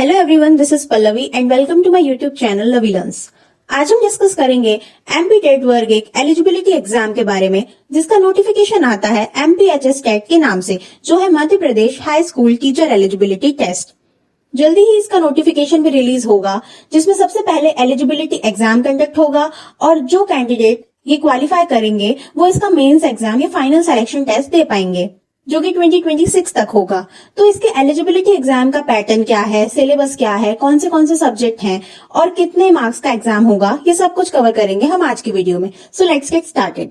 Hello everyone, this is Pallavi and welcome to my YouTube channel Lavi learns. आज हम discuss करेंगे MP TET वर्ग 1 eligibility exam के बारे में, जिसका नोटिफिकेशन आता है एमपीएचएस टेट के नाम से, जो है Madhya Pradesh high school teacher eligibility test. जल्दी ही इसका नोटिफिकेशन भी रिलीज होगा, जिसमें सबसे पहले एलिजिबिलिटी एग्जाम कंडक्ट होगा और जो कैंडिडेट ये क्वालिफाई करेंगे वो इसका मेंस एग्जाम या फाइनल सिलेक्शन टेस्ट दे पाएंगे, जो कि 2026 तक होगा। तो इसके एलिजिबिलिटी एग्जाम का पैटर्न क्या है, सिलेबस क्या है, कौन से सब्जेक्ट हैं और कितने मार्क्स का एग्जाम होगा, ये सब कुछ कवर करेंगे हम आज की वीडियो में। So let's get started.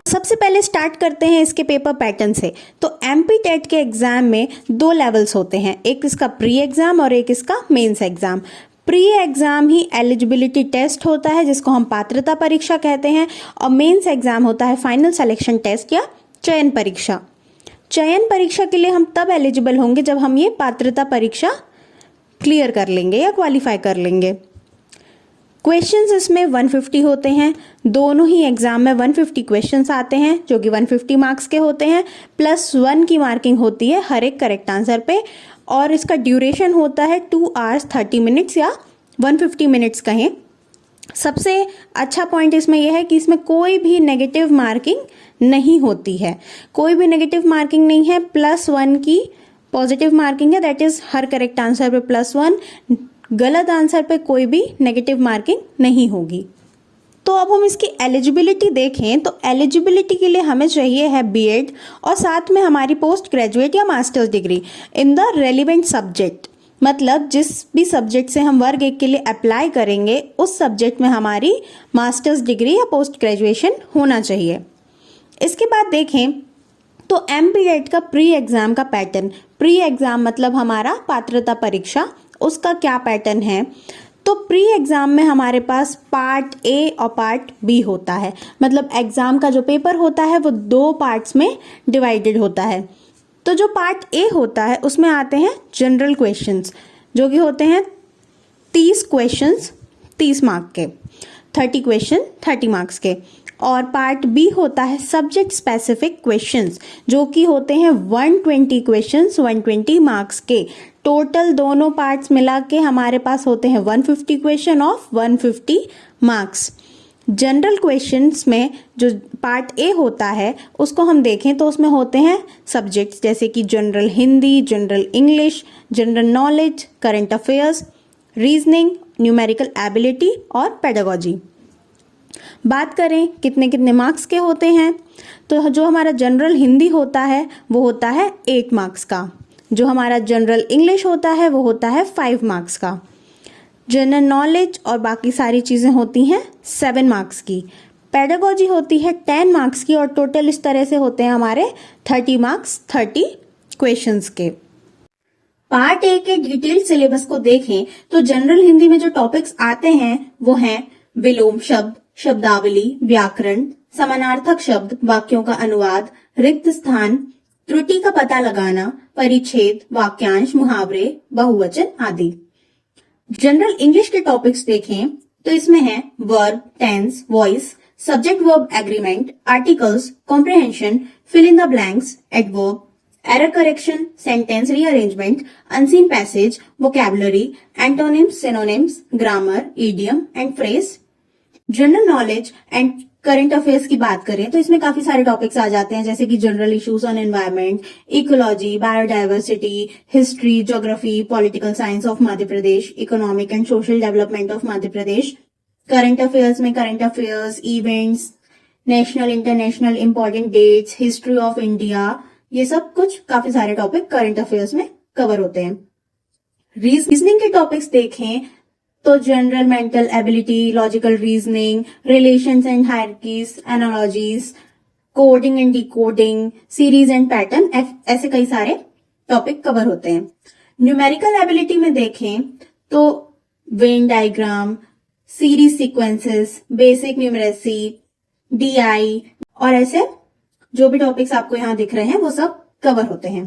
सबसे पहले स्टार्ट करते हैं इसके पेपर पैटर्न से। तो एमपी टेट के एग्जाम में दो लेवल्स होते हैं, एक इसका प्री एग्जाम और एक इसका मेंस एग्जाम। प्री एग्जाम ही एलिजिबिलिटी टेस्ट होता है, जिसको हम पात्रता परीक्षा कहते हैं, और मेंस एग्जाम होता है फाइनल सिलेक्शन टेस्ट या चयन परीक्षा। चयन परीक्षा के लिए हम तब एलिजिबल होंगे जब हम ये पात्रता परीक्षा क्लियर कर लेंगे या क्वालिफाई कर लेंगे। क्वेश्चंस इसमें 150 होते हैं, दोनों ही एग्जाम में 150 क्वेश्चंस आते हैं, जो कि 150 मार्क्स के होते हैं, +1 की मार्किंग होती है हर एक करेक्ट आंसर पे, और इसका ड्यूरेशन होता है 2 hours 30 minutes या 150 मिनट्स कहें। सबसे अच्छा पॉइंट इसमें यह है कि इसमें कोई भी नेगेटिव मार्किंग नहीं होती है, कोई भी नेगेटिव मार्किंग नहीं है, +1 की पॉजिटिव मार्किंग है, that is her correct answer पे +1, गलत आंसर पे कोई भी नेगेटिव मार्किंग नहीं होगी। तो अब हम इसकी एलिजिबिलिटी देखें तो एलिजिबिलिटी के लिए हमें चाहिए है बीएड और साथ में हमारी पोस्ट ग्रेजुएट या masters degree in the relevant subject. मतलब जिस भी सब्जेक्ट से हम वर्ग 1 के लिए अप्लाई करेंगे उस सब्जेक्ट में हमारी मास्टर्स डिग्री या पोस्ट ग्रेजुएशन होना चाहिए। इसके बाद देखें तो एमपी टेट का प्री एग्जाम का पैटर्न, प्री एग्जाम मतलब हमारा पात्रता परीक्षा, उसका क्या पैटर्न है। तो प्री एग्जाम में हमारे पास पार्ट ए और पार्ट बी होता है, मतलब एग्जाम का जो पेपर होता है वो 2 पार्ट्स में डिवाइडेड होता है। तो जो पार्ट ए होता है उसमें आते हैं जनरल क्वेश्चंस, जो कि होते हैं 30 क्वेश्चंस 30 मार्क के, 30 क्वेश्चन 30 मार्क्स के। और पार्ट बी होता है सब्जेक्ट स्पेसिफिक क्वेश्चंस, जो कि होते हैं 120 क्वेश्चंस 120 मार्क्स के। टोटल दोनों पार्ट्स मिला के हमारे पास होते हैं 150 question of 150 marks. General questions में जो पार्ट ए होता है उसको हम देखें तो उसमें होते हैं सब्जेक्ट्स जैसे कि general Hindi, general English, general knowledge, current affairs, reasoning, numerical ability और पेडागोजी। बात करें कितने कितने मार्क्स के होते हैं, तो जो हमारा जनरल हिंदी होता है वो होता है 8 मार्क्स का, जो हमारा जनरल इंग्लिश होता है वो होता है 5 मार्क्स का, जनरल नॉलेज और बाकी सारी चीज़ें होती हैं 7 मार्क्स की, पेडागोजी होती है 10 मार्क्स की, और टोटल इस तरह से होते हैं हमारे 30 मार्क्स 30 क्वेश्चंस के। पार्ट ए के डिटेल सिलेबस को देखें तो जनरल हिंदी में जो टॉपिक्स आते हैं वो हैं विलोम शब्द, शब्दावली, व्याकरण, समानार्थक शब्द, वाक्यों का अनुवाद, रिक्त स्थान, त्रुटि का पता लगाना, परिच्छेद, वाक्यांश, मुहावरे, बहुवचन आदि। जनरल इंग्लिश के टॉपिक्स देखें तो इसमें है verb, tense, voice, subject verb agreement, articles, comprehension, fill in the blanks, adverb, error correction, sentence rearrangement, unseen passage, vocabulary, antonyms, synonyms, grammar, idiom and phrase. General knowledge and current affairs की बात करें तो इसमें काफी सारे topics आ जाते हैं, जैसे कि general issues on environment, ecology, biodiversity, history, geography, political science of Madhya Pradesh, economic and social development of Madhya Pradesh. Current affairs में current affairs, events, national international important dates, history of India, ये सब कुछ काफी सारे टॉपिक करंट अफेयर्स में cover होते हैं। Reasoning के टॉपिक्स देखें तो general mental ability, logical reasoning, relations and hierarchies, analogies, coding and decoding, series and pattern, ऐसे कई सारे टॉपिक कवर होते हैं। न्यूमेरिकल एबिलिटी में देखें तो Venn diagram, series sequences, basic numeracy, DI और ऐसे जो भी टॉपिक्स आपको यहाँ दिख रहे हैं वो सब कवर होते हैं।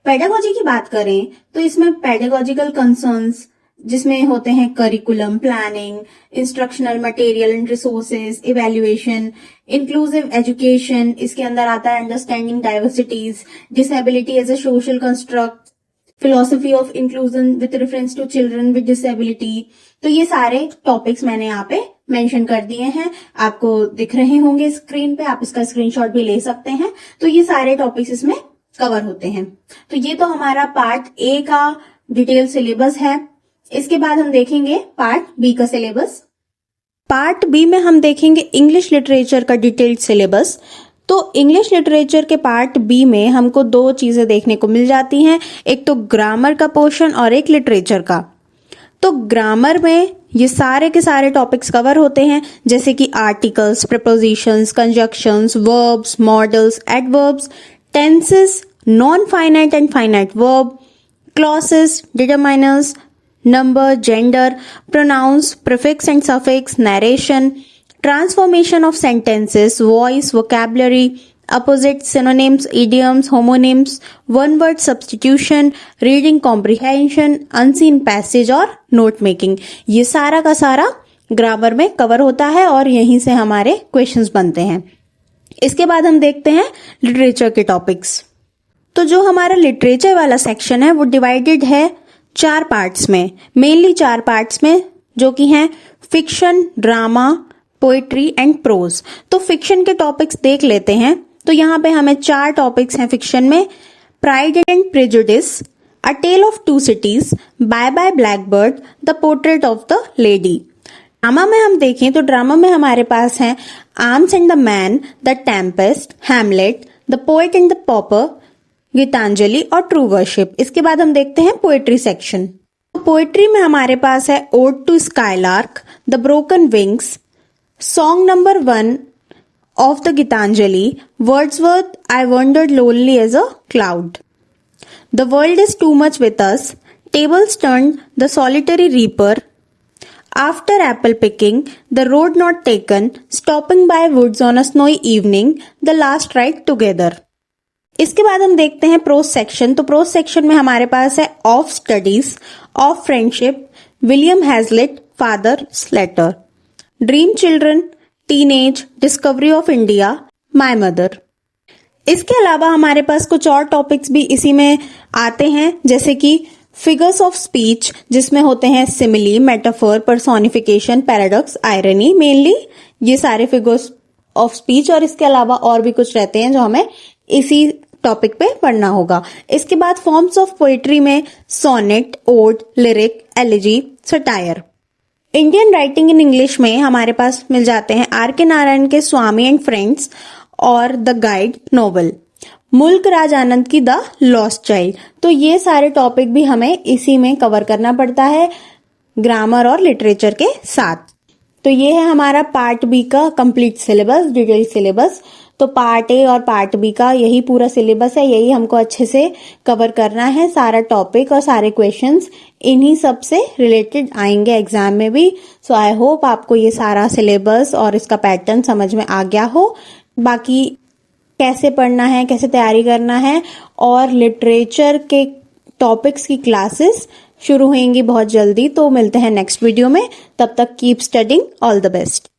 पेडागोजी की बात करें तो इसमें पेडागोजिकल कंसर्न्स, जिसमें होते हैं curriculum, planning, instructional material and resources, evaluation, inclusive education, इसके अंदर आता है understanding diversities, disability as a social construct, philosophy of inclusion with reference to children with disability. तो ये सारे टॉपिक्स मैंने यहाँ पे मेंशन कर दिए हैं, आपको दिख रहे होंगे स्क्रीन पे, आप इसका स्क्रीनशॉट भी ले सकते हैं। तो ये सारे टॉपिक्स इसमें कवर होते हैं। तो ये तो हमारा पार्ट ए का डिटेल सिलेबस है। इसके बाद हम देखेंगे पार्ट बी का सिलेबस। पार्ट बी में हम देखेंगे इंग्लिश लिटरेचर का डिटेल्ड सिलेबस। तो इंग्लिश लिटरेचर के पार्ट बी में हमको दो चीजें देखने को मिल जाती हैं, एक तो ग्रामर का पोर्शन और एक लिटरेचर का। तो ग्रामर में ये सारे के सारे टॉपिक्स कवर होते हैं, जैसे कि articles, prepositions, conjunctions, verbs, models, adverbs, tenses, non finite and finite verb, clauses, determiners, number, gender, pronouns, prefix and suffix, narration, transformation of sentences, voice, vocabulary, opposites, synonyms, idioms, homonyms, one word substitution, reading comprehension, unseen passage और note making, ये सारा का सारा grammar में cover होता है और यहीं से हमारे क्वेश्चंस बनते हैं। इसके बाद हम देखते हैं लिटरेचर के टॉपिक्स। तो जो हमारा लिटरेचर वाला सेक्शन है वो डिवाइडेड है 4 पार्ट्स में, मेनली 4 पार्ट्स में, जो कि हैं fiction, drama, poetry and prose. तो फिक्शन के टॉपिक्स देख लेते हैं। तो यहाँ पे हमें 4 टॉपिक्स हैं फिक्शन में, pride and prejudice, a tale of 2 cities, bye bye blackbird, the portrait of the lady. Drama में हम देखें तो ड्रामा में हमारे पास हैं arms and the man, the tempest, Hamlet, the poet and the pauper, Gitanjali और ट्रू वर्शिप। इसके बाद हम देखते हैं पोएट्री सेक्शन। तो पोएट्री में हमारे पास है ode to skylark, the broken wings, song number 1 of the Gitanjali, Wordsworth, I wondered lonely as a cloud, the world is too much with us, tables turn, the solitary reaper, after apple picking, the road not taken, stopping by woods on a snowy evening, the last ride together. इसके बाद हम देखते हैं prose section. तो prose section में हमारे पास है of studies, of friendship, William Hazlitt, father's letter, dream children, teenage, discovery of India, my mother. इसके अलावा हमारे पास कुछ और टॉपिक्स भी इसी में आते हैं, जैसे कि फिगर्स ऑफ स्पीच, जिसमें होते हैं simile, metaphor, personification, paradox, irony, mainly ये सारे फिगर्स ऑफ स्पीच। और इसके अलावा और भी कुछ रहते हैं जो हमें इसी टॉपिक पे पढ़ना होगा। इसके बाद फॉर्म्स ऑफ पोएट्री में sonnet, ode, lyric, elegy, satire. Indian writing in English में हमारे पास मिल जाते हैं आर के नारायण के स्वामी एंड फ्रेंड्स और द गाइड नोवेल, मुल्क राज आनंद की द लॉस्ट चाइल्ड। तो ये सारे टॉपिक भी हमें इसी में कवर करना पड़ता है ग्रामर और लिटरेचर के साथ। तो ये है हमारा पार्ट बी का कंप्लीट सिलेबस, डिटेल सिलेबस। तो पार्ट ए और पार्ट बी का यही पूरा सिलेबस है, यही हमको अच्छे से कवर करना है। सारा टॉपिक और सारे क्वेश्चंस इन्हीं सब से रिलेटेड आएंगे एग्जाम में भी। सो आई होप आपको ये सारा सिलेबस और इसका पैटर्न समझ में आ गया हो। बाकी कैसे पढ़ना है, कैसे तैयारी करना है, और लिटरेचर के टॉपिक्स की क्लासेस शुरू होंगी बहुत जल्दी। तो मिलते हैं नेक्स्ट वीडियो में, तब तक keep studying, all the best.